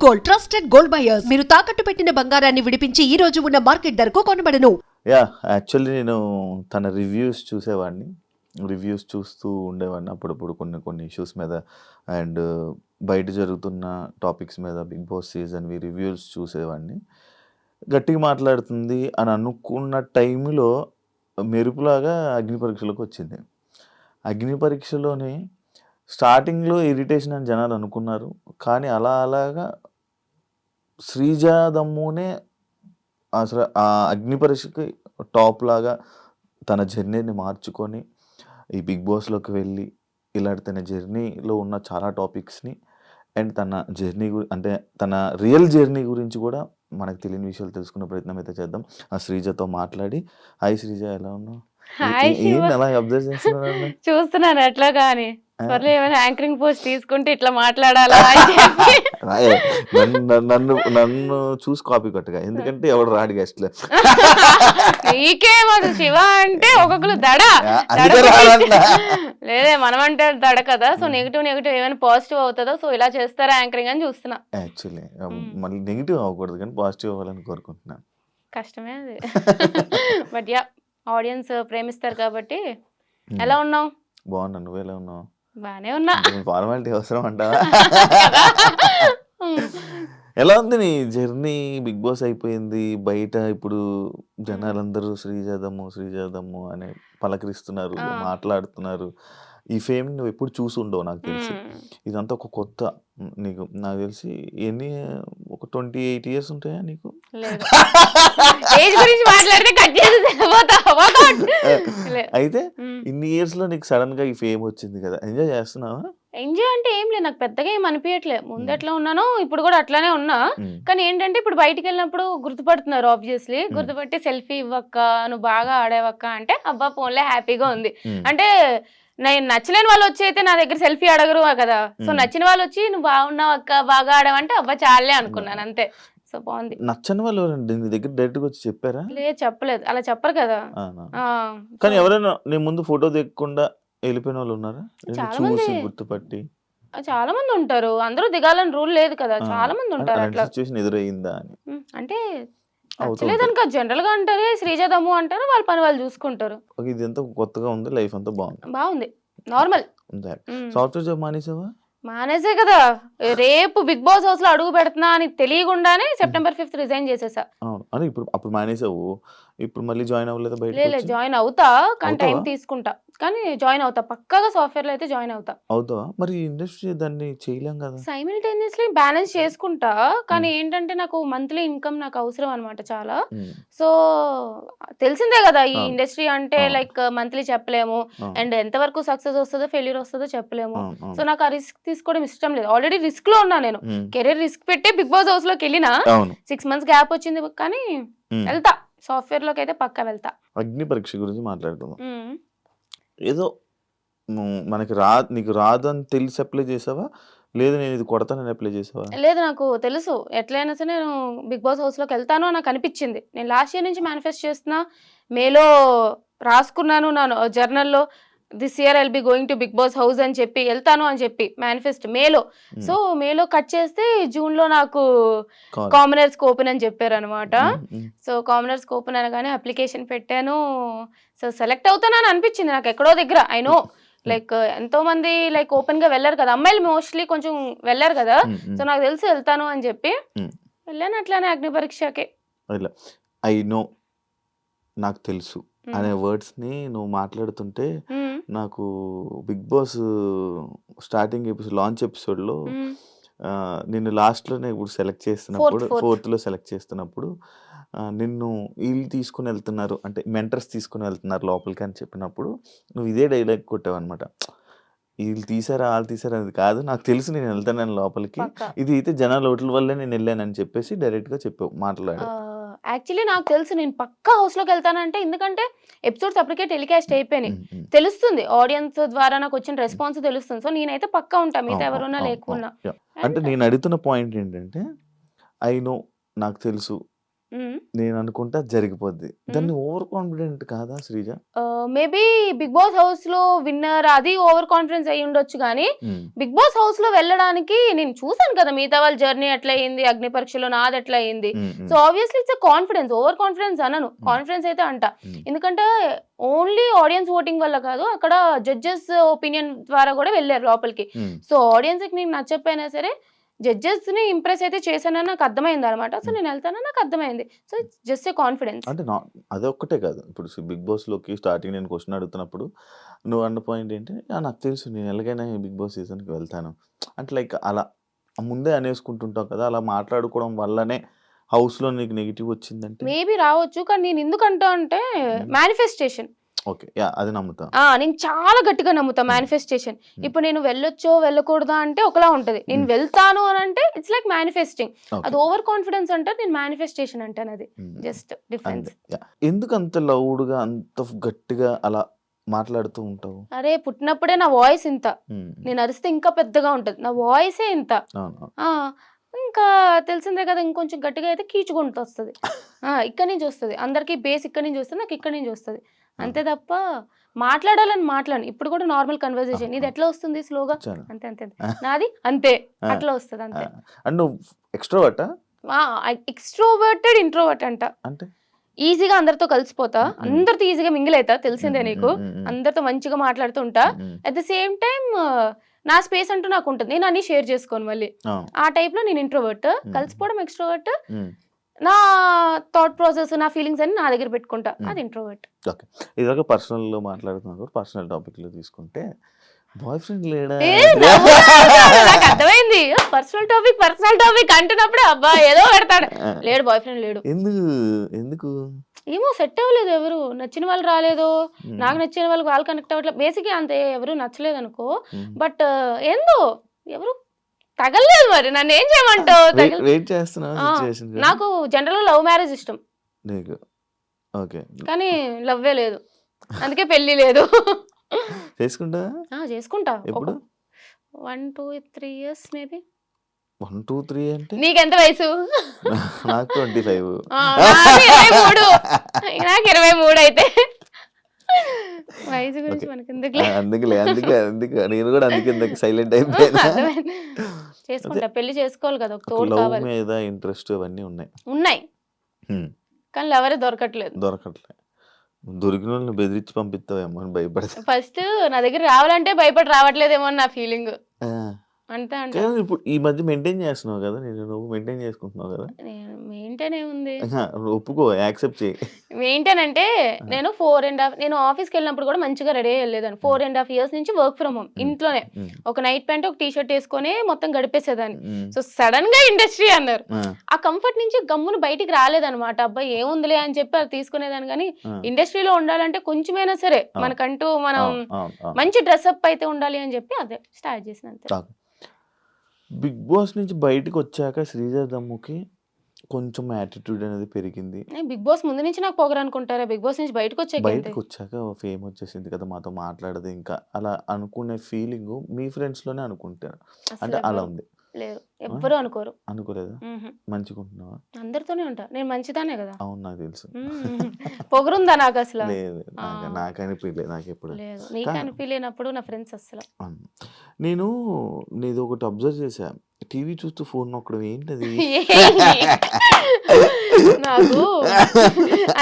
Gold, trusted gold buyers. మీరు తాకట్టు పెట్టిన బంగారాన్ని విడిపించి ఈ రోజు ఉన్న మార్కెట్ ధరకు కొనబడను. యాక్చువల్లీ నేను తన రివ్యూస్ చూసేవాడిని, రివ్యూస్ చూస్తూ ఉండేవాడిని అప్పుడప్పుడు కొన్ని ఇష్యూస్ మీద అండ్ బయట జరుగుతున్న టాపిక్స్ మీద, బిగ్ బాస్ సీజన్వి రివ్యూస్ చూసేవాడిని. గట్టిగా మాట్లాడుతుంది అని అనుకున్న టైంలో మెరుపులాగా అగ్ని పరీక్షలోకి వచ్చింది. అగ్ని పరీక్షలోని స్టార్టింగ్లో ఇరిటేషన్ అని జనాలు అనుకున్నారు, కానీ అలాగా శ్రీజాదమ్మునే అసలు ఆ అగ్ని పరీక్షకి టాప్ లాగా తన జర్నీని మార్చుకొని ఈ బిగ్ బాస్లోకి వెళ్ళి ఇలాంటి తన జర్నీలో ఉన్న చాలా టాపిక్స్ని అండ్ తన జర్నీ అంటే తన రియల్ జర్నీ గురించి కూడా మనకు తెలియని విషయాలు తెలుసుకునే ప్రయత్నం అయితే చేద్దాం. ఆ శ్రీజతో మాట్లాడి, హాయ్ శ్రీజ, ఎలా ఉన్నావు? హాయ్ శివ, ఏంటి అలా అబ్జర్వ్ చేస్తున్నాను? చూస్తున్నాను ఎట్లా కానీ త్వరలో ఏమైనా యాంకరింగ్ పోస్ట్ తీసుకుంటే ఇట్లా మాట్లాడాలా అని చెప్పి. నన్ను చూసి కాపీ కొట్టగా, ఎందుకంటే ఎవడు రాడు గెస్ట్లే. నీకేం అసలు శివ అంటే ఒక్కొక్కరు దడ లేదే, మనం అంటే దడ కదా. సో నెగిటివ్ ఏమైనా పాజిటివ్ అవుతుందో, సో ఇలా చేస్తారా యాంకరింగ్ అని చూస్తున్నా. యాక్చువల్లీ మళ్ళీ నెగిటివ్ అవ్వకూడదు కానీ పాజిటివ్ అవ్వాలని కోరుకుంటున్నాను. కష్టమే అది. బట్ యా, ఆడియన్స్ ప్రేమిస్తారు కాబట్టి. ఎలా ఉన్నావు? బాగున్నా, నువ్వు ఎలా ఉన్నావు? బానే ఉన్నా. ఫార్మాలిటీ అవసరం అంటావా? ఎలా ఉంది నీ జర్నీ? బిగ్ బాస్ అయిపోయింది, బయట ఇప్పుడు జనాలందరూ శ్రీజాదమ్ము అని పలకరిస్తున్నారు, మాట్లాడుతున్నారు. ఈ ఫేమ్ నువ్వు ఎప్పుడు చూసి ఉండవు నాకు తెలిసి. ఇదంతా ఒక కొత్త నీకు. నాకు తెలిసి ఒక 28 years ఉంటాయా నీకు? అయితే ఇన్ని ఇయర్స్ లో నీకు సడన్ గా ఈ ఫేమ్ వచ్చింది కదా, ఎంజాయ్ చేస్తున్నావా? ఎంజాయ్ అంటే ఏం లేదు, నాకు పెద్దగా ఏం అనిపించట్లేదు. ముందు ఎట్లా ఉన్నానో ఇప్పుడు కూడా అట్లానే ఉన్నా. కానీ ఏంటంటే ఇప్పుడు బయటికి వెళ్ళినప్పుడు గుర్తుపడుతున్నారు, ఆబ్వియస్లీ గుర్తుపట్టి సెల్ఫీ ఇవ్వక్క, నువ్వు బాగా ఆడేవక్క అంటే అబ్బా ఫోన్లే హ్యాపీగా ఉంది. అంటే నేను నచ్చలేని వాళ్ళు వచ్చి అయితే నా దగ్గర సెల్ఫీ అడగరు కదా. సో నచ్చిన వాళ్ళు వచ్చి నువ్వు బాగున్నావు అక్క, బాగా ఆడావంటే అబ్బా చాలే అనుకున్నాను, అంతే. సో బాగుంది. నచ్చని వాళ్ళు నీ దగ్గర డైరెక్ట్ గా వచ్చి చెప్పారా? లేదు, చెప్పలేదు, అలా చెప్పరు కదా. కానీ ఎవరైనా నీ ముందు ఫోటో దిగకుండా వెళ్ళిపోయిన వాళ్ళు ఉన్నారా? చాలా మంది గుర్తుపట్టి చాలా మంది ఉంటారు. అందరూ దిగాలని రూల్ లేదు కదా, చాలా మంది ఉంటారు. అట్లా సిచ్యువేషన్ ఎదురయ్యిందా అని అంటే నచ్చలేదనుక జనరల్ గా అంటారే, శ్రీజాదమ్ము అంటారు, వాళ్ళ పని వాళ్ళు చూసుకుంటారు. ఇది అంతా కొత్తగా ఉంది, లైఫ్ అంతా బాగుంది, నార్మల్. సాఫ్ట్వేర్ జాబ్ మానేసావా? మానేసే కదా, రేపు బిగ్ బాస్ హౌస్ లో అడుగు పెడుతున్నా అని తెలియకుండానే September 5th రిజైన్ చేసేసా. అప్పుడు మానేసావు, ఇప్పుడు మళ్ళీ జాయిన్ అవ్వలేదా? బయట జాయిన్ అవుతా, కానీ టైం తీసుకుంటా, కానీ జాయిన్ అవుతా పక్కాగా. సాఫ్ట్వేర్ లో అయితే జాయిన్ అవుతావా? మరి ఇండస్ట్రీ దాన్ని చేయలేం కదా. సైమిల్టేనియస్లీ బ్యాలెన్స్ చేసుకుంటా, కానీ ఏంటంటే నాకు మంత్లీ ఇన్కమ్ నాకు అవసరం అనమాట చాలా. సో తెలిసిందే కదా ఈ ఇండస్ట్రీ అంటే, లైక్ మంత్లీ చెప్పలేము, అండ్ ఎంతవరకు సక్సెస్ వస్తుందో ఫెయిల్యూర్ వస్తుందో చెప్పలేము. సో నాకు ఆ రిస్క్ తీసుకోవడం ఇష్టం లేదు. ఆల్రెడీ రిస్క్ లో ఉన్నా నేను, కెరీర్ రిస్క్ పెట్టి బిగ్ బాస్ హౌస్ లోకి వెళ్ళినా. 6 months గ్యాప్ వచ్చింది, కానీ వెళ్తా సాఫ్ట్వేర్ లోకి అయితే పక్కా వెళ్తా. అగ్ని పరీక్ష గురించి మాట్లాడుకుందాం. ఏదో నీకు రాదు అని తెలిసి అప్లై చేసావా, లేదు నేను ఇది కొడతానని అప్లై చేసావా? లేదు, నాకు తెలుసు ఎట్లయినా సరే నేను బిగ్ బాస్ హౌస్ లోకి వెళ్తాను నాకు అనిపించింది. నేను లాస్ట్ ఇయర్ నుంచి మేనిఫెస్ట్ చేస్తున్నా, మేలో రాసుకున్నాను నా జర్నల్లో, this year I'll be going to Bigg Boss house అని చెప్పి, వెళ్తాను అని చెప్పి మేనిఫెస్ట్ మేలో. సో మేలో కట్ చేస్తే జూన్ లో నాకు కామనర్స్ ఓపెన్ అని చెప్పారు అనమాట. సో కామనర్స్ ఓపెన్ అనగానే అప్లికేషన్ పెట్టాను. సో సెలెక్ట్ అవుతానని అనిపించింది నాకు ఎక్కడో దగ్గర. ఐ నో లైక్ ఎంతో మంది లైక్ ఓపెన్ గా వెళ్ళారు కదా, అమ్మాయిలు మోస్ట్లీ కొంచెం వెళ్ళారు కదా. సో నాకు తెలిసి వెళ్తాను అని చెప్పి వెళ్ళాను. అట్లానే అగ్ని పరీక్షకి ఐ నో, నాకు తెలుసు అనే వర్డ్స్ ని నువ్వు మాట్లాడుతుంటే నాకు Bigg Boss starting launch episode లో నిన్ను లాస్ట్ లోనే ఇప్పుడు సెలెక్ట్ చేస్తున్నప్పుడు, 4th లో సెలెక్ట్ చేస్తున్నప్పుడు నిన్ను వీళ్ళు తీసుకుని వెళ్తున్నారు అంటే మెంటర్స్ తీసుకుని వెళ్తున్నారు లోపలికి అని చెప్పినప్పుడు నువ్వు ఇదే డైలాగ్ కొట్టావు అనమాట. వీళ్ళు తీసారా వాళ్ళు తీసారా అనేది కాదు, నాకు తెలుసు నేను వెళ్తాను లోపలికి, ఇది అయితే జనాల ఓట్ల వల్లే నేను వెళ్ళానని చెప్పేసి డైరెక్ట్ గా చెప్పావు, మాట్లాడు. యాక్చువల్లీ నాకు తెలుసు నేను పక్కా హౌస్ లోకి వెళ్తానంటే, ఎందుకంటే ఎపిసోడ్స్ అప్పటికే టెలికాస్ట్ అయిపోయినాయి, తెలుస్తుంది ఆడియన్స్ ద్వారా నాకు వచ్చిన రెస్పాన్స్ తెలుస్తుంది. సో నేనైతే పక్కా ఉంటా, మిగతా ఎవరున్నా లేకున్నా. అంటే నేను అడుగుతున్న పాయింట్ ఏంటంటే, ఐ నో నాకు తెలుసు నేను అనుకుంటా జరిగిపోద్ది. దాన్ని ఓవర్ కాన్ఫిడెంట్ కాదా Sreeja? Maybe Bigg Boss house లో విన్నర్ అది ఓవర్ కాన్ఫిడెన్స్ అయి ఉండొచ్చు కానీ బిగ్ బాస్ హౌస్ లో వెళ్ళడానికి నేను చూసాను కదా మిగతా వాళ్ళ జర్నీ ఎట్లా అయింది, అగ్ని పరీక్షలో నాది ఎట్లా అయింది. So obviously it's confidence, over confidence అనను, కాన్ఫిడెన్స్ అయితే అంట. ఎందుకంటే ఓన్లీ ఆడియన్స్ ఓటింగ్ వల్ల కాదు, అక్కడ జడ్జెస్ ఒపీనియన్ ద్వారా కూడా వెళ్ళారు లోపలికి. సో ఆడియన్స్ కి నేను నచ్చకపోయినా సరే జడ్జెస్ ని ఇంప్రెస్ అయితే చేశానని నాకు అర్థమైంది అనమాట. సో నేను వెళ్తానని నాకు అర్థమైంది. So it's just a confidence. అంటే అదొక్కటే కాదు, ఇప్పుడు బిగ్ బాస్ లోకి స్టార్టింగ్ నేను క్వశ్చన్ అడుగుతున్నప్పుడు నువ్వు అన్న పాయింట్ ఏంటి, నాకు తెలుసు నేను ఎలాగైనా బిగ్ బాస్ సీజన్కి వెళ్తాను అంటే లైక్ అలా ముందే అనేసుకుంటుంటావు కదా, అలా మాట్లాడుకోవడం వల్లనే హౌస్ లో నీకు నెగిటివ్ వచ్చిందంటే మేబీ రావచ్చు. కానీ నేను ఎందుకంటా అంటే మేనిఫెస్టేషన్. ఓకే, యా అది నమ్ముతా. నేను చాలా గట్టిగా నమ్ముతా మేనిఫెస్టేషన్. ఇప్పుడు నేను వెళ్ళొచ్చో వెళ్ళకూడదా అంటే ఒకలా ఉంటది, నేను వెళ్తాను అని అంటే ఇట్స్ లైక్ మేనిఫెస్టింగ్. అది ఓవర్ కాన్ఫిడెన్స్ అంటారు, నేను మేనిఫెస్టేషన్ అంటాను. అది జస్ట్ డిఫరెన్స్. ఎందుకు అంత లౌడ్ గా అంత గట్టిగా అలా మాట్లాడుతూ ఉంటావు? అరే పుట్టినప్పుడే నా వాయిస్ ఇంత, నేను అరిస్తే ఇంకా పెద్దగా ఉంటది, నా వాయిసే ఇంత. ఇంకా తెలిసిందే కదా, ఇంకొంచెం గట్టిగా అయితే కీచుకుంటూ వస్తుంది. ఇక్కడి నుంచి వస్తుంది, అందరికి బేస్ ఇక్కడి నుంచి వస్తుంది, నాకు ఇక్కడి నుంచి వస్తుంది. అంతే తప్ప మాట్లాడాలని మాట్లాడను. ఇప్పుడు కూడా నార్మల్ కన్వర్సేషన్ ఇది ఎట్లా వస్తుంది స్లోగా, అంతే అంతే నాది అంతే అట్లా వస్తుంది అంతే. అండ్ నువ్వు ఎక్స్ట్రోవర్ట్? ఎక్స్ట్రోవర్టెడ్ ఇంట్రోవర్ట్ అంట. అంటే ఈజీగా అందరితో కలిసిపోతా, అందరితో ఈజీగా మింగిల్ అవుతా, తెలిసిందే నీకు. అందరితో మంచిగా మాట్లాడుతూ ఉంటా. అట్ ద సేమ్ టైం నా స్పేస్ అంటూ నాకు ఉంటుంది, నేను అన్ని షేర్ చేసుకోను మళ్ళీ. ఆ టైప్ లో నేను ఇంట్రోవర్ట్, కలిసిపోవడం ఎక్స్ట్రోవర్ట్. నా థాట్ ప్రాసెస్, నా ఫీలింగ్స్ అన్ని నా దగ్గర పెట్టుకుంటా, అది ఇంట్రోవర్ట్. ఓకే, ఇదివరకు పర్సనల్ లో మాట్లాడుతున్నా, పర్సనల్ టాపిక్ లో తీసుకుంటే బాయ్ ఫ్రెండ్ లేడా? నాకు అర్థమైంది, పర్సనల్ టాపిక్ అంటున్నప్పుడే అబ్బా ఏదో పెడతాడు. లేడు, బాయ్ ఫ్రెండ్ లేడు. ఎందుకు ఏమో సెట్ అవ్వలేదు, ఎవరు నచ్చిన వాళ్ళు రాలేదు, నాకు నచ్చిన వాళ్ళు కనెక్ట్ అవ్వట్లేదు. బేసిక్గా అంతే, ఎవరు నచ్చలేదు అనుకో. బట్ ఏందో ఎవరు తగలలేదు. మరి నన్ను ఏం చేయమంటావు? నాకు జనరల్ గా లవ్ మ్యారేజ్ ఇష్టం, కానీ లవ్వే లేదు, అందుకే పెళ్లి లేదు. చేసుకుంటా 1, 2, 3 years మేబీ. 1, 2, 3 అంటే నీకెంత వయసు? నాకు 25. నాకు 23 అయితే వయసు గురించి మనకి అందుకే నేను కూడా అందుకే సైలెంట్ అయిపోయాను. చేసుకుంటా, పెళ్లి చేసుకోవాలి కదా, ఒక తోడు కావాలి. లవ్ మీద ఇంట్రెస్ట్ అవన్నీ ఉన్నాయి కానీ ఎవరే దొరకట్లేదు. దొరికిన వాళ్ళని బెదిరించి పంపిస్తావేమో అని భయపడతా. ఫస్ట్ నా దగ్గర రావాలంటే భయపడి రావట్లేదేమో అని నా ఫీలింగ్. అంతే అంటే ఇప్పుడు ఈ మధ్య మెయింటైన్ చేస్తున్నావు కదా, నువ్వు మెయింటైన్ చేసుకుంటున్నావు కదా. మెయింటైన్ ఏముంది, ఒప్పుకో, యాక్సెప్ట్ చేయి. మెయింటైన్ అంటే నేను 4.5 నేను ఆఫీస్కి వెళ్ళినప్పుడు కూడా మంచిగా రెడీ అయ్యలేదాన్ని. 4.5 years నుంచి వర్క్ ఫ్రమ్ హోమ్, ఇంట్లోనే ఒక నైట్ ప్యాంట్ ఒక టీ-షర్ట్ వేసుకొని మొత్తం గడిపేసేదాన్ని. సో సడన్ గా ఇండస్ట్రీ అన్నారు, ఆ కంఫర్ట్ నుంచి గమ్మును బయటికి రాలేదన్నమాట. అబ్బాయి ఏముందిలే అని చెప్పి అది తీసుకునేదాన్ని. కానీ ఇండస్ట్రీలో ఉండాలంటే కొంచెమైనా సరే మనకంటూ మనం మంచి డ్రెస్అప్ అయితే ఉండాలి అని చెప్పి అదే స్టార్ట్ చేసిన. అంతే. బిగ్ బాస్ నుంచి బయటకు వచ్చాక శ్రీజ దమ్ముకి కొంచెం యాటిట్యూడ్ అనేది పెరిగింది. బిగ్ బాస్ ముందు నుంచి నాకు పొగరు అనుకుంటారా, బిగ్ బాస్ నుంచి బయటకు వచ్చాక ఫేమ్ వచ్చేసింది కదా, మాతో మాట్లాడదు ఇంకా అలా అనుకునే ఫీలింగ్ మీ ఫ్రెండ్స్ లోనే అనుకుంటారు అంటే అలా ఉంది? లేదు, ఎవ్వరు అనుకోరు. అనుకోలేదా? మంచిగుంటున్నావా? అందరితోనే ఉంటా, నేను మంచిదానే కదా. అవును, నాకు తెలుసు. పొగరుందా నాకు అసలు? లేదు, నాకు అనిపించలేదు, నాకు ఎప్పుడు లేదు. నీకు అనిపించినప్పుడు నా ఫ్రెండ్స్ అసలు. నేను నీది ఒకటి అబ్జర్వ్ చేశా, టీవీ చూస్తూ ఫోన్ నొక్కడం ఏంటది? నాకు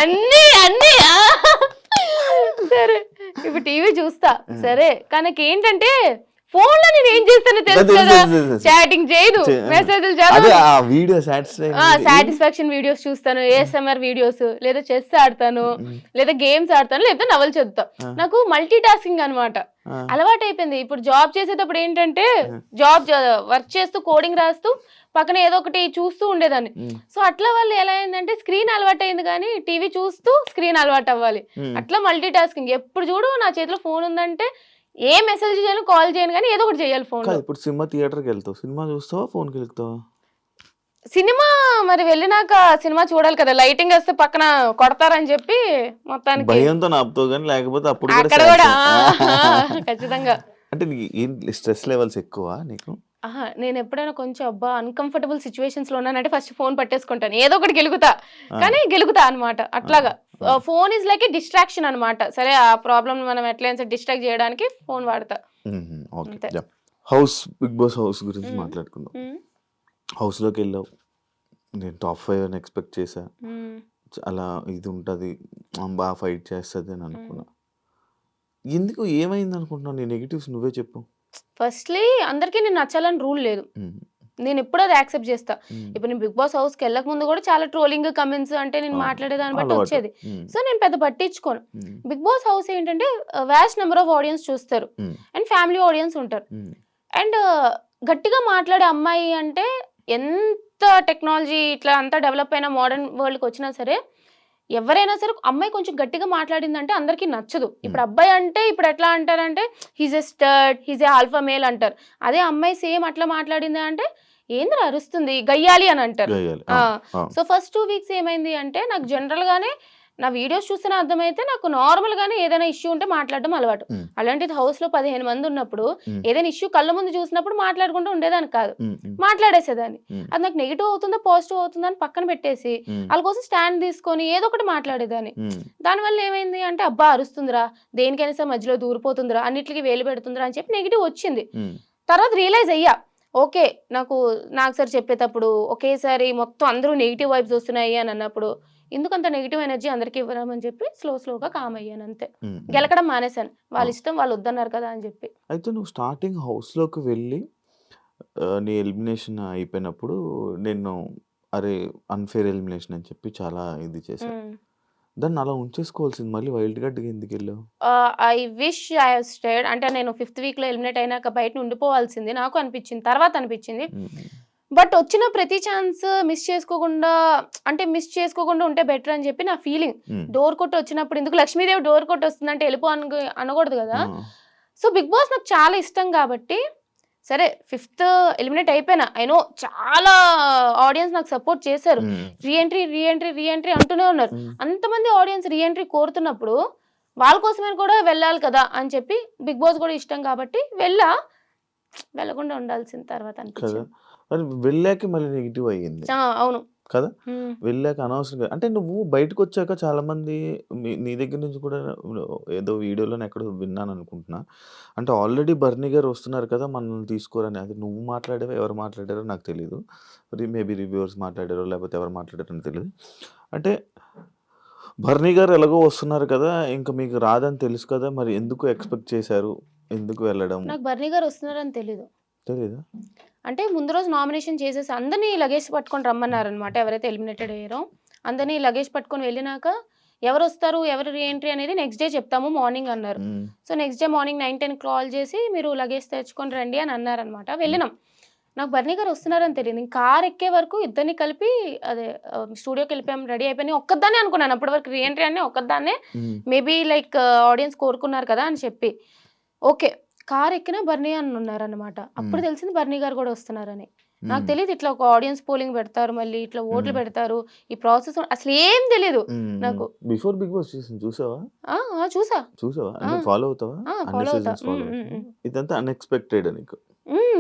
అన్ని సరే ఇప్పుడు టీవీ చూస్తా సరే, కానీ ఏంటంటే ఫోన్ లో నేను ఏం చేస్తానో తెలుసు కదా, చాటింగ్ చేయను, మెసేజ్లు చదవను, సాటిస్ఫాక్షన్ వీడియోస్ చూస్తాను, ASMR వీడియోస్, లేదా చెస్ ఆడతాను, లేదా గేమ్స్ ఆడతాను, లేదా నవలు చదువుతా. నాకు మల్టీ టాస్కింగ్ అనమాట అలవాటు అయిపోయింది. ఇప్పుడు జాబ్ చేసేటప్పుడు ఏంటంటే వర్క్ చేస్తూ కోడింగ్ రాస్తూ పక్కన ఏదో ఒకటి చూస్తూ ఉండేదాన్ని. సో అట్లా వల్ల ఎలా అయిందంటే స్క్రీన్ అలవాటు అయింది, కానీ టీవీ చూస్తూ స్క్రీన్ అలవాటు అవ్వాలి. అట్లా మల్టీ టాస్కింగ్. ఎప్పుడు చూడు నా చేతిలో ఫోన్ ఉందంటే ఏ మెసేజ్ చేయను, కాల్ చేయను, కానీ ఏదో ఒకటి చేయాలి ఫోన్. ఇప్పుడు సినిమా థియేటర్కి వెళ్తావు, సినిమా చూస్తావా, ఫోన్ కి వెళ్తావా? సినిమా మరి వెళ్ళినాక సినిమా చూడాలి కదా, లైటింగ్ వస్తే పక్కన కొడతారని చెప్పి మొత్తానికి భయంతో నాపుతావు, కానీ లేకపోతే అప్పుడు అక్కడ కూడా ఖచ్చితంగా. అంటే నీకు స్ట్రెస్ లెవెల్స్ ఎక్కువ నీకు? నేను ఎప్పుడైనా కొంచెం అబ్బా అన్‌కంఫర్టబుల్ సిట్యుయేషన్స్‌లో ఉన్నానంటే ఫస్ట్ ఫోన్ పట్టేసుకుంటాను. ఏదో ఒకటి గెలుకుతా. ఆ! కానీ గెలుకుతా అన్నమాట. ఆ! అట్లాగా. ఆ! Phone is like a distraction అన్నమాట. సరే ఆ ప్రాబ్లమ్‌ని మనం ఎట్లైనా సరే డిస్ట్రాక్ట్ చేయడానికి ఫోన్ వాడతా. ఓకే. అంతే. యాహ్! బిగ్ బాస్ హౌస్ గురించి హ్మ్. మాట్లాడుకుందాం. హ్మ్. హౌస్‌లోకెళ్ళావు. నేను టాప్ 5 అని ఎక్స్‌పెక్ట్ చేశా. హ్మ్. చాలా ఇది ఉంటది. బాగా ఫైట్ చేస్తది అని హ్మ్. అనుకున్నా. ఎందుకు ఏమైందనుకుంటున్నావు? నీ నెగెటివ్స్ నువ్వే చెప్పు. ఫస్ట్‌లీ అందరికి నేను నచ్చాలని రూల్ లేదు. హ్మ్. నేనెప్పుడు అది యాక్సెప్ట్ చేస్తా. హ్మ్. ఇప్పుడు నేను 'బిగ్ బాస్' హౌస్‌కెళ్ళక ముందు కూడా చాలా ట్రోలింగ్, కమెంట్స్ అంటే నేను అవును. మాట్లాడే దాన్ని బట్టి అలవాటు. వచ్చేది. హ్మ్. సో, నేను పెద్ద పట్టించుకోను. హ్మ్. 'బిగ్ బాస్' హౌస్ ఏంటంటే వాస్ట్ నంబర్ ఆఫ్ ఆడియన్స్ చూస్తారు. హ్మ్. అండ్ ఫ్యామిలీ ఆడియన్స్ ఉంటారు. హ్మ్. అండ్ గట్టిగా మాట్లాడే అమ్మాయి అంటే ఎంత టెక్నాలజీ ఇట్లా అంతా డెవలప్ అయిన మోడర్న్ వరల్డ్‌కొచ్చినా సరే, ఎవరైనా సరే అమ్మాయి కొంచెం గట్టిగా మాట్లాడిందంటే అందరికీ నచ్చదు. హ్మ్. ఇప్పుడు అబ్బాయి అంటే ఇప్పుడు ఎట్లా అంటారంటే he's a stud, he's a alpha male అంటారు. అదే అమ్మాయి సేమ్ అట్లా మాట్లాడింది అంటే ఏందిరా అరుస్తుంది గయ్యాళి అని అంటారు. గయ్యాలి. ఆ! అవును. అవును. సో, ఫస్ట్ 2 వీక్స్ ఏమైంది అంటే నాకు జనరల్‌గానే నా వీడియోస్ చూస్తేనే అర్థమైతే నాకు నార్మల్‌గానే ఏదైనా ఇష్యూ ఉంటే మాట్లాడడం అలవాటు. హ్మ్. అలాంటిది హౌస్‌లో 15 మంది ఉన్నప్పుడు హ్మ్. ఏదైనా ఇష్యూ కళ్ళ ముందు చూసినప్పుడు మాట్లాడుకుంటూ ఉండేదాన్ని కాదు. హ్మ్. హ్మ్. మాట్లాడేసేదాన్ని. హ్మ్. అది నాకు నెగెటివ్ అవుతుందో, పాజిటివ్ అవుతుందో అని పక్కన పెట్టేసి హ్మ్. ఆళ్ళ కోసం స్టాండ్ తీసుకొని ఏదో ఒకటి మాట్లాడేదాన్ని. హ్మ్. దానివల్ల ఏమైంది అంటే అబ్బా! అరుస్తుందిరా, దేనికైనా సరే మధ్యలో దూరిపోతుందిరా, అన్నిట్లికి వేలు పెడుతుందిరా అని చెప్పి నెగెటివ్ వచ్చింది. హ్మ్. తర్వాత రియలైజ్ అయ్యా. ఓకే. నాకు సార్ చెప్పేటప్పుడు ఒకేసారి మొత్తం అందరూ నెగెటివ్ వైబ్స్ వస్తున్నాయి అని అన్నప్పుడు, ఎందుకంత నెగెటివ్ ఎనర్జీ అందరికి ఇవ్వడం చెప్పి స్లోగా కామ్ అయ్యానంతే. హ్మ్. హ్మ్. గెలకడం మానేశాను. ఆ! వాళ్ళిష్టం వాళ్ళు వద్దన్నారు కదా అని చెప్పి. అయితే నువ్వు స్టార్టింగ్ హౌస్‌లోకి వెళ్ళి నీ ఎలిమినేషన్ అయిపోయినప్పుడు నిన్ను అరే! అన్‌ఫెయిర్ ఎలిమినేషన్ అని చెప్పి చాలా ఇది చేశారు. హ్మ్. దాన్ని అలా ఉంచేసుకోవాల్సింది మళ్ళీ వైల్డ్ కార్డ్‌గా ఎందుకెళ్ళావు? I wish I have stayed అంటే నేను ఫిఫ్త్ వీక్‌లో ఎలిమినేట్ అయినాక బయట ఉండిపోవాల్సింది నాకు అనిపించింది. తర్వాత అనిపించింది. హ్మ్. బట్ వచ్చిన ప్రతి ఛాన్స్ మిస్ చేసుకోకుండా ఉంటే బెటర్ అని చెప్పి నా ఫీలింగ్. హ్మ్. డోర్ కొట్టి వచ్చినప్పుడు ఎందుకు లక్ష్మీదేవి డోర్ కొట్టి వస్తుందంటే ఎళ్ళిపో అనకూడదు గదా! ఆ! సో, 'బిగ్ బాస్' నాకు చాలా ఇష్టం గాబట్టి, సరే ఫిఫ్త్ ఎలిమినేట్ అయిపోయినా. ఐ నో చాలా ఆడియన్స్ నాకు సపోర్ట్ చేశారు. హ్మ్. రీ ఎంట్రీ అంటూనే ఉన్నారు. హ్మ్. అంతమంది ఆడియన్స్ రీ ఎంట్రీ కోరుతున్నప్పుడు, వాళ్ళ కోసమైనా కూడా వెళ్ళాలి కదా! అని చెప్పి 'బిగ్ బాస్' గూడా ఇష్టం కాబట్టి వెళ్ళకుండా ఉండాల్సింది తర్వాత కదా! అనిపించింది. మరి వెళ్ళాక మళ్ళీ నెగెటివ్ అయ్యింది. అవును. కదా! హ్మ్. వెళ్ళాక అనవసరంగా అంటే నువ్వు బయటకొచ్చాక చాలామంది నీ దగ్గర నుంచి కూడా ఏదో వీడియోలోనే ఎక్కడో విన్నాననుకుంటున్నా. అంటే ఆల్రెడీ బర్నీ గారు వస్తున్నారు కదా! మనల్ని తీసుకోరని. అది నువ్వు మాట్లాడావో, ఎవరు మాట్లాడారో నాకు తెలీదు. మేబీ రివ్యూవర్స్ మాట్లాడారో, లేకపోతే ఎవరు మాట్లాడారో నాకు తెలీదు. అంటే బర్నీ గారు ఎలాగో వస్తున్నారు కదా! ఇంక మీకు రాదని తెలుసు కదా! మరి ఎందుకు ఎక్స్‌పెక్ట్ చేశారు? ఎందుకు వెళ్ళడం? నాకు బర్నీ గారు వస్తున్నారని తెలీదు. తెలీదా? అంటే ముందు రోజు నామినేషన్ చేసేసి అందరిని లగేజ్ పట్టుకొని రమ్మన్నారనమాట. ఎవరైతే ఎలిమినేటెడ్ అయ్యారో అందరిని లగేజ్ పట్టుకొని వెళ్ళినాక ఎవరొస్తారు, ఎవరు రీ ఎంట్రీ అనేది నెక్స్ట్ డే చెప్తాము మార్నింగ్ అన్నారు. హ్మ్. So, next day morning 9, 10 call చేసి మీరు లగేజ్ తెచ్చుకొని రండి అని అన్నారనమాట. హ్మ్. వెళ్ళినాం. నాకు బర్నీ గారు వస్తున్నారని తెలీదు. నేను కార్ ఎక్కే వరకు ఇద్దరిని కలిపి అదే స్టూడియోకెళ్ళిపోయాం. రెడీ అయిపోయి ఒక్కదాన్నే అనుకున్నాను. అప్పటి వరకు రీ ఎంట్రీ అని ఒక్కదాన్నే. హ్మ్. మేబీ లైక్ ఆడియన్స్ కోరుకున్నారు కదా! అని చెప్పి. ఓకే. కార్ ఎక్కినా బర్నీ అన్న ఉన్నారనమాట. అప్పుడు హ్మ్. తెలిసింది బర్నీ గారు గూడా వస్తున్నారని. నాకు హ్మ్. తెలీదు ఇట్లా ఒక ఆడియన్స్ పోలింగ్ పెడతారు. మళ్ళీ ఇట్లా ఓట్లు హ్మ్. పెడతారు. ఈ ప్రాసెస్ అసలేం తెలీదు హ్మ్. నాకు. బిఫోర్ 'బిగ్ బాస్' చూసావా? ఆ! ఆ! చూసా. చూసావా? ఆ! అంటే ఫాలో అవుతావా? ఆ! అన్ని ఫాలో అవుతా. సీజన్స్ ఫాలో అవుతావా? ఇదంతా అన్‌ఎక్స్‌పెక్టెడ్ నీకు.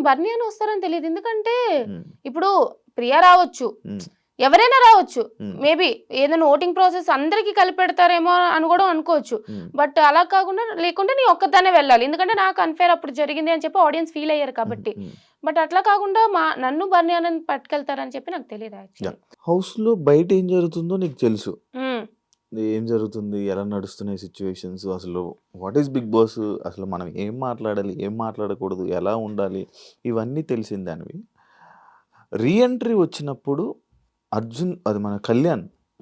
బర్నీ అన్న వస్తారని తెలీదు. ఎందుకంటే హ్మ్. ఇప్పుడు ప్రియా రావచ్చు. హ్మ్. ఎవరైనా రావచ్చు. హ్మ్. మేబీ ఏదైనా ఓటింగ్ ప్రాసెస్ అందరికి కలిపి పెడతారేమో అని గూడా అనుకోవచ్చు. హ్మ్. బట్ అలా కాకుండా లేకుంటే నీ ఒక్కదాన్నే వెళ్ళాలి. ఎందుకంటే నాకు అన్‌ఫెయిర్ అప్పుడు జరిగింది అని చెప్పి ఆడియన్స్ ఫీల్ అయ్యారు హ్మ్. కాబట్టి. హ్మ్. బట్ అట్లా కాకుండా నన్ను బర్నీ అన్నని పట్టుకెళ్తారని చెప్పి నాకు తెలీదు యాహ్! యాక్చువల్లీ. హౌస్‌లో బయట ఏం జరుగుతుందో నీకు తెలుసు. హ్మ్. ఏం జరుగుతుంది? ఎలా నడుస్తున్నాయి సిట్యుయేషన్స్? అసలు వాట్ ఈస్ 'బిగ్ బాస్'? అసలు మనం ఏం మాట్లాడాలి? ఏం మాట్లాడకూడదు? ఎలా ఉండాలి? ఇవన్నీ తెలిసిన దానివి. రీ ఎంట్రీ వచ్చినప్పుడు అది మన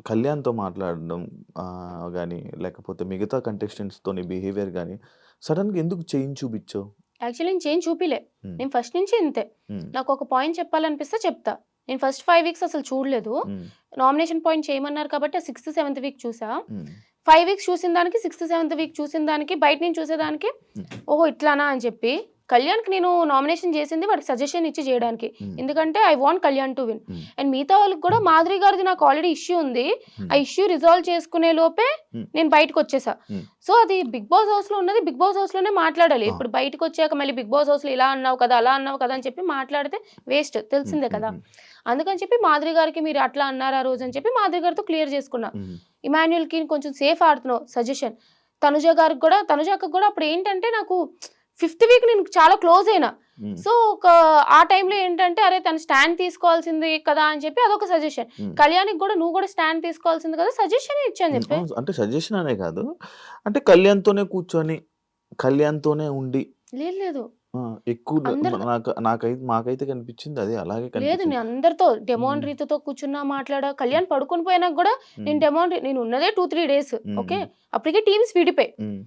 కళ్యాణ్‌తో మాట్లాడడం గాని, లేకపోతే మిగతా కంటెస్టెంట్స్‌తోని బిహేవియర్ గాని, సడెన్‌గా ఎందుకు చేంజ్ చూపిచ్చావు? యాక్చువల్లీ నేను చేంజ్ చూపియలే. హ్మ్. నేను ఫస్ట్ నుంచి ఇంతే. హ్మ్. నాకొక పాయింట్ చెప్పాలనిపిస్తే చెప్తా. నేను ఫస్ట్ 5 వీక్స్ అసలు చూడలేదు. హ్మ్. నామినేషన్ పాయింట్ చేయమన్నారు కాబట్టి ఆ సిక్స్త్, సెవెంత్ వీక్ చూసా. హ్మ్. 5 వీక్స్ చూసిన దానికి, సిక్స్త్, సెవెంత్ వీక్ చూసిన దానికి, బయట నుంచి చూసేదానికి హ్మ్. ఓహో! ఇట్లానా అని చెప్పి కళ్యాణ్కి నేను నామినేషన్ చేసింది వాడికి సజెషన్ ఇచ్చి చేయడానికి, ఉమ్, ఎందుకంటే I want Kalyan to win. Um, and మిగతా వాళ్ళకి కూడా మాధురి గారిది నాకు ఆల్రెడీ ఇష్యూ ఉంది, ఉమ్, ఆ ఇష్యూ రిజాల్వ్ చేసుకునే లోపే ఉమ్, నేను బయటకు వచ్చేసా. ఉమ్, సో అది బిగ్ బాస్ హౌస్ లో ఉన్నది బిగ్ బాస్ హౌస్ లోనే మాట్లాడాలి. ఆ. ఇప్పుడు బయటకు వచ్చాక మళ్ళీ బిగ్ బాస్ హౌస్ లో ఇలా అన్నావు కదా అలా అన్నావు కదా అని చెప్పి మాట్లాడితే వేస్ట్, ఉమ్, తెలిసిందే ఉమ్, కదా. ఉమ్, అందుకని చెప్పి మాధురి గారికి మీరు అట్లా అన్నారు ఆ రోజు అని చెప్పి మాధురి గారితో క్లియర్ చేసుకున్నా. ఉమ్, ఇమాన్యుల్ కి కొంచెం సేఫ్ ఆడుతున్నావు సజెషన్. తనుజకు కూడా అప్పుడు ఏంటంటే నాకు 5th వీక్ నేను చాలా క్లోజ్ అయినా. ఉమ్, సో ఆ టైంలో ఏంటంటే అరే తను స్టాండ్ తీసుకోవాల్సింది కదా అని చెప్పి అదొక సజెషన్. ఉమ్. కళ్యాణ్కి కూడా నువ్వు కూడా స్టాండ్ తీసుకోవాల్సింది కదా సజెషన్ ఇచ్చాను చెప్పి. అవును, అంటే సజెషన్ అనే కాదు, అంటే కళ్యాణ్తోనే కూర్చొని కళ్యాణ్తోనే ఉండి లేదు ఆ, ఎక్కువ అందరు మాకైతే కనిపించింది అదే, అలాగే లేదు కనిపించింది. నేను అందరితో డెమోన్ ఉమ్, రీతితో కూర్చున్నా మాట్లాడా. కళ్యాణ్ పడుకొని పోయినాక కూడా ఉమ్, నేను ఉన్నదే 2-3 డేస్, ఉమ్, ఓకే, అప్పటికే టీమ్స్ విడిపోయి. ఉమ్,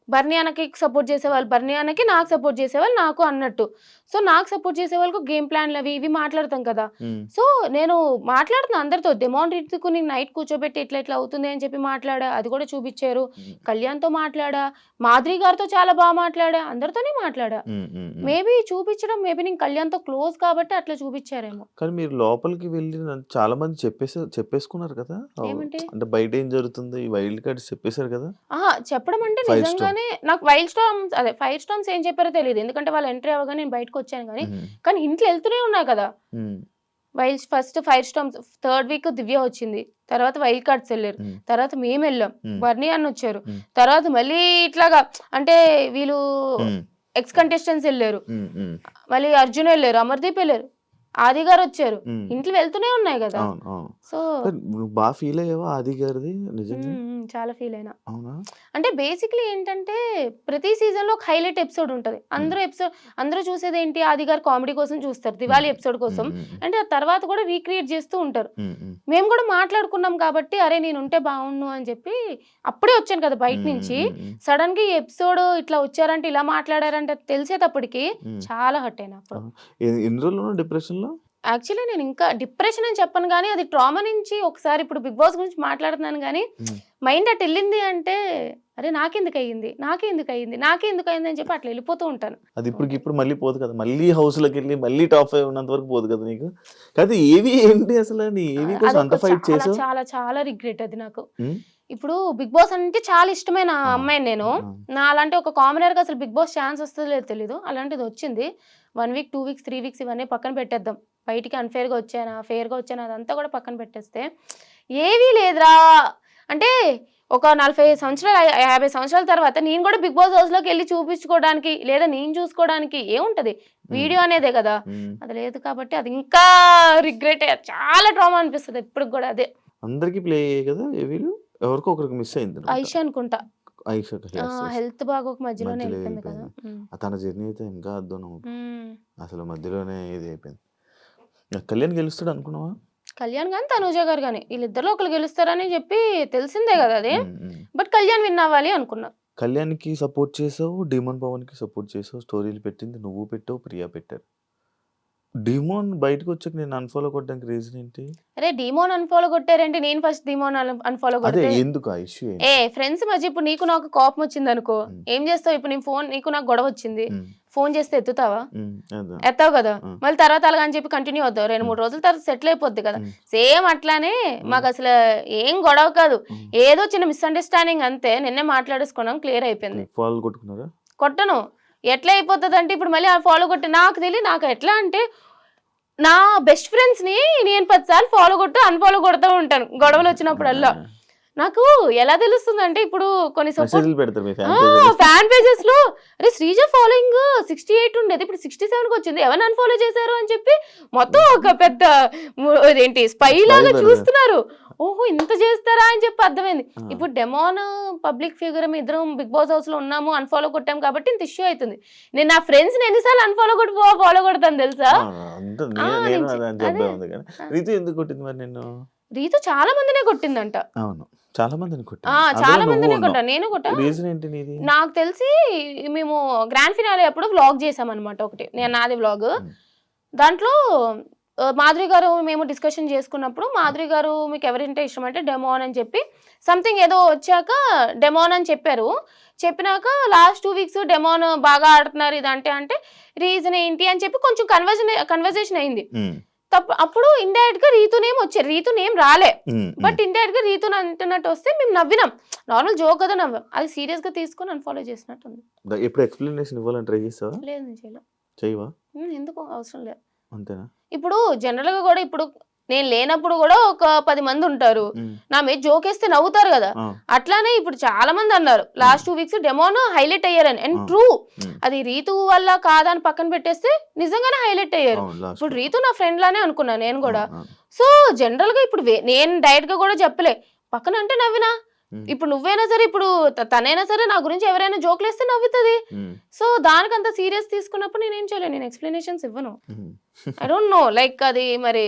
బర్నీ అన్నకి సపోర్ట్ చేసేవాళ్ళు బర్నీ అన్నకి, నాకు సపోర్ట్ చేసేవాళ్ళు నాకు అన్నట్టు. సో నాకు సపోర్ట్ చేసే వాళ్ళకు గేమ్ ప్లాన్లు అవి ఇవి మాట్లాడతాం కదా. ఉమ్, సో నేను మాట్లాడుతున్నా అందరితో, డెమోన్ రీతికు నేను నైట్ కూర్చోబెట్టి ఇట్లా ఇట్లా అవుతుంది అని చెప్పి మాట్లాడా, అది కూడా చూపించారు. ఉమ్, కళ్యాణ్తో మాట్లాడా, మాధురి గారితో చాలా బాగా మాట్లాడా, అందరితోనే మాట్లాడా. ఉమ్, ఉమ్, ఉమ్. మేబీ చూపించడం మేబీ నేను కళ్యాణ్తో క్లోజ్ కాబట్టి అట్లా చూపించారేమో. కానీ మీరు లోపలికి వెళ్ళి చాలా మంది చెప్పేసుకున్నారు కదా, ఏమంటే అంటే బయట ఏం జరుగుతుంది ఈ వైల్డ్ కార్డ్స్ చెప్పేశారు కదా. చెప్పడం అంటే ఫైర్ స్టోన్. నిజంగానే నాకు ఫైర్ స్టోన్స్ ఏం చెప్పారో తెలియదు, ఎందుకంటే వాళ్ళు ఎంట్రీ అవ్వగానే నేను బయటకు వచ్చాను కానీ. ఉమ్, కానీ ఇంట్లో వెళ్తూనే ఉన్నాయి కదా um, first fire storms. 3rd week Divya వచ్చింది, తర్వాత వైల్డ్ కార్డ్స్ వెళ్ళారు, ఉమ్, తర్వాత మేము వెళ్ళాం, ఉమ్, బర్నీ అన్న వచ్చారు, ఉమ్, తర్వాత మళ్ళీ ఇట్లాగా అంటే వీళ్ళు ఉమ్, ఎక్స్ కంటెస్టెంట్స్ వెళ్ళారు, ఉమ్, ఉమ్, మళ్ళీ అర్జున్ వెళ్ళారు, అమర్దీప్ వెళ్ళారు, ఆది గారు వచ్చారు, ఉమ్. ఇంట్లో వెళ్తూనే ఉన్నాయి కదా. అవును, అవును. సో కానీ నువ్వు బాగా ఫీల్ అయ్యావా ఆది గారిది నిజంగా? చాలా ఫీల్ అయినా. అవునా? అంటే బేసిక్లీ ఏంటంటే ప్రతి సీజన్ లో ఒక హైలైట్ ఎపిసోడ్ ఉంటది. అందరూ చూసేది ఏంటి, ఆది గారు కామెడీ కోసం చూస్తారు, దివాళీ ఎపిసోడ్ కోసం. ఉమ్, ఉమ్, అంటే ఆ తర్వాత కూడా రీక్రియేట్ చేస్తూ ఉంటారు. ఉమ్, ఉమ్, మేము కూడా మాట్లాడుకున్నాం కాబట్టి అరే నేను ఉంటే బాగుండు అని చెప్పి అప్పుడే వచ్చాను కదా బయట నుంచి. ఉమ్, ఉమ్, సడన్ గా ఈ ఎపిసోడ్ ఇట్లా వచ్చారంటే ఇలా మాట్లాడారంటే తెలిసేటప్పటికి ఉమ్. చాలా హర్ట్ అయినా అప్పుడు. ఎన్ని రోజులు ఉన్నావు డిప్రెషన్ లో? యాక్చువల్లీ నేను ఇంకా డిప్రెషన్ అని చెప్పను కానీ అది ట్రామా నుంచి ఒకసారి ఇప్పుడు బిగ్ బాస్ గురించి మాట్లాడుతున్నాను కానీ ఉమ్, మైండ్ అటు వెళ్ళింది అంటే అరే నాకెందుకు అయ్యింది అని చెప్పి అట్లా వెళ్ళిపోతూ ఉంటాను. అది ఇప్పుడు మళ్ళీ పోదు కదా, మళ్ళీ హౌస్ లోకి వెళ్ళి మళ్ళీ టాప్ 5 ఉన్నంత వరకు పోదు కదా నీకు. కాదు ఏవి ఏంటి అసలు, నీ ఏవి కోసం అంత అదొక ఫైట్ చాలా చేసావు? చాలా చాలా రిగ్రెట్ అది నాకు. ఉమ్, ఇప్పుడు బిగ్ బాస్ అంటే చాలా ఇష్టమైన ఆ, అమ్మాయిని నేను. ఆ, నా అలాంటి ఒక కామనర్ గా అసలు బిగ్ బాస్ ఛాన్స్ వస్తుందో లేదో తెలీదు, అలాంటిది వచ్చింది. 1 వీక్ 2 వీక్స్ 3 వీక్స్ ఇవన్నీ పక్కన పెట్టేద్దాం, బయటికి అన్ఫేర్ గా వచ్చానా ఫేర్ గా వచ్చానా అదంతా కూడా పక్కన పెట్టేస్తే ఏవీ లేదురా. అంటే ఒక 40 సంవత్సరాలు 50 సంవత్సరాల తర్వాత నేను కూడా బిగ్ బాస్ హౌస్ లోకి వెళ్ళి చూపించుకోవడానికి లేదా నేను చూసుకోవడానికి ఏముంటది, వీడియో అనేదే కదా. ఉమ్. అది లేదు కాబట్టి అది ఇంకా రిగ్రెట్, చాలా ట్రామా అనిపిస్తుంది ఇప్పుడు కూడా. అదే అందరికి ప్లే అయ్యాయి కదా ఏవీలు, ఎవరికో ఒకరికి మిస్ అయింది ఐషా అనుకుంటా, ఐషాకి. హెల్త్ బాగోక మధ్యలోనే మధ్యలో వెళ్ళిపోయింది కదా. వెళ్ళిపోయింది. తన జర్నీ అయితే ఇంకా అద్భుతం, మ్మ్. అసలు మధ్యలోనే ఇది అయిపోయింది. కళ్యాణ్ గెలుస్తాడు అనుకున్నావా? కళ్యాణ్ కానీ తనూజ గారు కానీ వీళ్ళిద్దరిలో ఒకరు గెలుస్తారని చెప్పి తెలిసిందే కదా అది. ఉమ్, ఉమ్. బట్ కళ్యాణ్ విన్ అవ్వాలి అనుకున్నా. కళ్యాణ్కి సపోర్ట్ చేసావు, డీమోన్ పవన్కి సపోర్ట్ చేసావు, స్టోరీలు పెట్టింది నువ్వు పెట్టావు, ప్రియా పెట్టారు. డీమోన్ బయటకు వచ్చాక నేను అన్ఫాలో కొట్టడానికి రీజన్ ఏంటి? అరే డీమోన్ అన్ఫాలో కొట్టారంటే నేను ఫస్ట్ డీమోన్ అన్ఫాలో అదే కొడితే ఎందుకు ఆ ఇష్యూ ఏంటి? ఫ్రెండ్స్ మధ్య ఇప్పుడు నీకు నాకు కోపం వచ్చింది అనుకో, ఉమ్, ఏం చేస్తావు? ఇప్పుడు నేను ఫోన్, నీకు నాకు గొడవ వచ్చింది, ఉమ్, ఫోన్ చేస్తే ఎత్తుతావా? అదే. ఎత్తావు కదా. ఉమ్, మళ్ళీ తర్వాత అలాగ అని చెప్పి కంటిన్యూ అవుతావు, 2-3 రోజుల తర్వాత సెటిల్ అయిపోద్ది కదా. ఉమ్, సేమ్ అట్లానే మాకు అసలు ఏం గొడవ కాదు, ఉమ్. ఏదో చిన్న మిస్అండర్స్టాండింగ్ అంతే, నిన్నే మాట్లాడేసుకున్నాం, క్లియర్ అయిపోయింది. ఫాలో కొట్టుకున్నారా? కొట్టను. ఎట్లా అయిపోతుంది అంటే ఇప్పుడు మళ్ళీ ఫాలో కొట్టి నాకు తెలియదు. నాకు ఎట్లా అంటే నా బెస్ట్ ఫ్రెండ్స్ ని నేను 10 సార్లు ఫాలో కొట్టు అన్ఫాలో కొడుతూ ఉంటాను గొడవలు వచ్చినప్పుడల్లా. నాకు ఎలా తెలుస్తుంది అంటే ఇప్పుడు కొన్ని సపోర్ట్ మెసేజ్లు పెడతారు మీ ఫ్యాన్ పేజెస్. ఫ్యాన్ పేజెస్ లో అరే శ్రీజ ఫాలోయింగ్ 68 ఉండేది ఇప్పుడు 67 కి వచ్చింది, ఎవరు అన్ఫాలో చేశారు అని చెప్పి మొత్తం ఒక పెద్ద ఏంటి స్పై లాగా చూస్తున్నారు. ఓహో ఇంత చేస్తారా అని చెప్పి అర్థమైంది. ఇప్పుడు డెమోన్ పబ్లిక్ ఫిగర్ ఇద్దరం బిగ్ బాస్ హౌస్ లో ఉన్నాము, అన్ఫాలో కొట్టాం కాబట్టి ఇంత ఇష్యూ అవుతుంది. నేను నా ఫ్రెండ్స్ ని ఎన్నిసార్లు అన్ఫాలో కొట్టి ఫాలో కొడతాను తెలుసా? నేను అదే అని చెప్పే ఉంది కానీ రీతు ఎందుకు కొట్టింది మరి నిన్ను? రీతు చాలా మందినే కొట్టిందంట. అవును, చాలా మందిని చాలా మందినే కొట్టా, నేను కొట్టా. రీజన్ ఏంటి నీది? నాకు తెలిసి మేము గ్రాండ్ ఫినాలే అప్పుడు వ్లాగ్ చేసాం అనమాట ఒకటి, నాది వ్లాగ్. దాంట్లో మాధురి గారు మేము డిస్కషన్ చేసుకున్నప్పుడు మాధురి గారు మీకు ఎవరింటే ఇష్టం అంటే డెమోన్ అని చెప్పి సంథింగ్ ఏదో వచ్చాక డెమోన్ అని చెప్పారు. చెప్పినాక లాస్ట్ 2 వీక్స్ డెమోన్ బాగా ఆడుతున్నారు ఇదంటే అంటే రీజన్ ఏంటి అని చెప్పి కొంచెం కన్వర్జేషన్ అయింది. అప్పుడు ఇండైరెక్ట్ గా రీతు నేమ్ వచ్చారు. రీతు నేమ్ రాలే, బట్ ఇండైరెక్ట్ గా రీతు అంటున్నట్టు వస్తే మేము నవ్వినాం. నార్మల్ జోక్ కదా నవ్వాం, అది సీరియస్ గా తీసుకొని అన్ఫాలో చేసినట్టు ఉంది. ఎప్పుడు ఎక్స్ప్లెనేషన్ ఇవ్వాలని ట్రై చేస్తావా? లేదు నేను చేయలేదు. చేయవా? ఎందుకు అవసరం లేదు. అంతేనా? ఇప్పుడు జనరల్ గా కూడా ఇప్పుడు నేను లేనప్పుడు కూడా ఒక 10 మంది ఉంటారు, నా మీద జోకేస్తే నవ్వుతారు కదా. అట్లానే ఇప్పుడు చాలా మంది అన్నారు లాస్ట్ 2 వీక్స్ డెమోన్ హైలైట్ అయ్యారని. అండ్ ట్రూ, అది రీతు వల్ల కాదని పక్కన పెట్టేస్తే నిజంగానే హైలైట్ అయ్యారు. ఇప్పుడు రీతు నా ఫ్రెండ్ లానే అనుకున్నాను నేను కూడా. సో జనరల్ గా ఇప్పుడు నేను డైరెక్ట్ గా కూడా చెప్పలే, పక్కన అంటే నవ్వినా. ఇప్పుడు నువ్వైనా సరే, ఇప్పుడు తనైనా సరే నా గురించి ఎవరైనా జోకులు వేస్తే నవ్వుతుంది. సో దానికంత సీరియస్ తీసుకున్నప్పుడు నేనేం చేయలేను, నేను ఎక్స్ప్లెనేషన్స్ ఇవ్వను. ఐ డోంట్ నో, లైక్ అది మరి